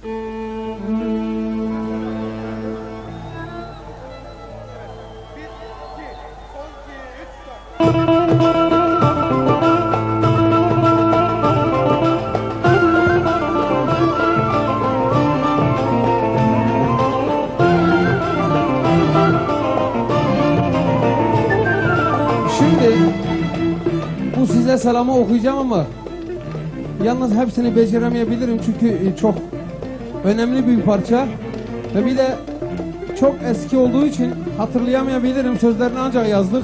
Şimdi bu size selamı okuyacağım ama yalnız hepsini beceremeyebilirim çünkü çok önemli bir parça ve bir de çok eski olduğu için hatırlayamayabilirim, sözlerini ancak yazdık.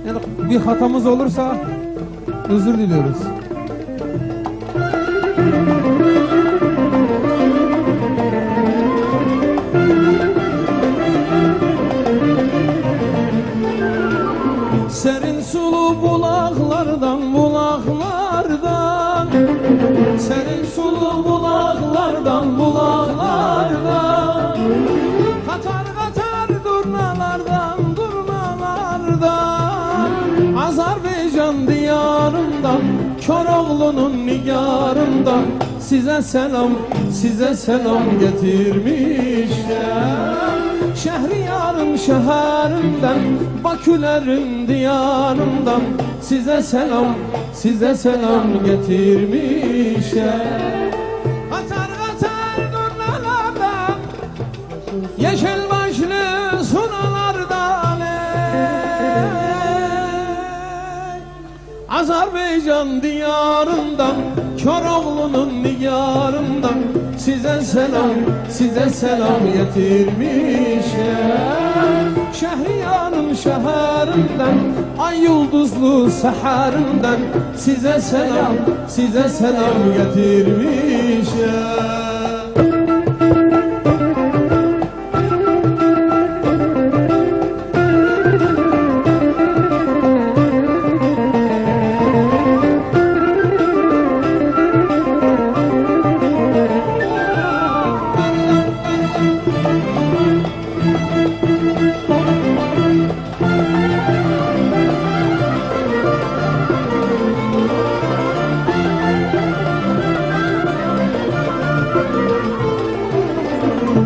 Yani bir hatamız olursa özür diliyoruz. Serin sulu bulaklardan, bulaklardan, serin sulu bulaklardan, bulaklardan, katar katar durnalardan, durnalardan, Azerbaycan diyarından, Köroğlu'nun nigarından size selam getirmişler. Şehriyarın şehrinden, Bakülerin diyarından size selam getirmişler. Katar katar durnalardan, yeşil başlı sunalardan, Azerbaycan diyarından, Köroğlu'nun nigarından size selam getirmişler. Şehriyarın şehrinden, ay yıldızlı seherinden size selam getirmişler.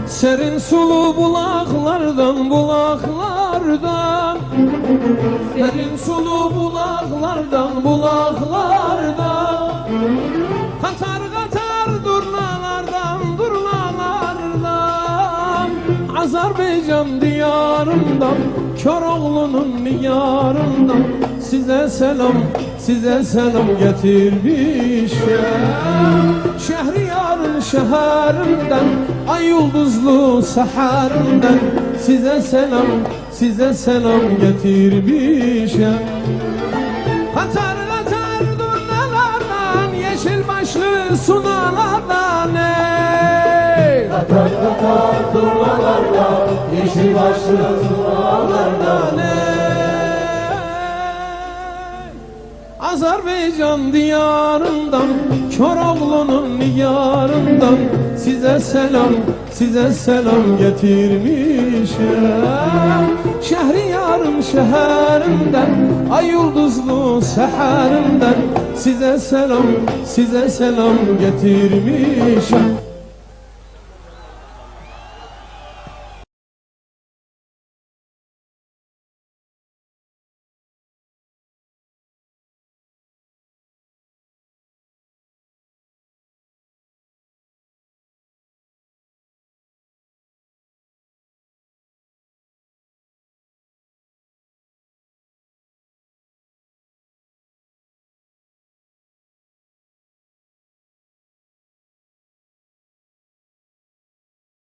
Serin sulu bulaklardan, bulaklardan, serin sulu bulaklardan, bulaklardan, katar katar durnalardan, durnalardan, Azerbaycan diyarından, Köroğlu'nun nigarından size selam getirmişler. Şehriyarın şehrinden, ay yıldızlı seherinden size selam getirmişler. Katar katar durnalardan, yeşil başlı sunalardan, katar katar durnalardan, yeşil başlı sunalardan, Azerbaycan diyarından, Köroğlu'nun nigarından size selam getirmişler. Şehriyarın şehrinden, ay yıldızlı seherinden size selam getirmişler.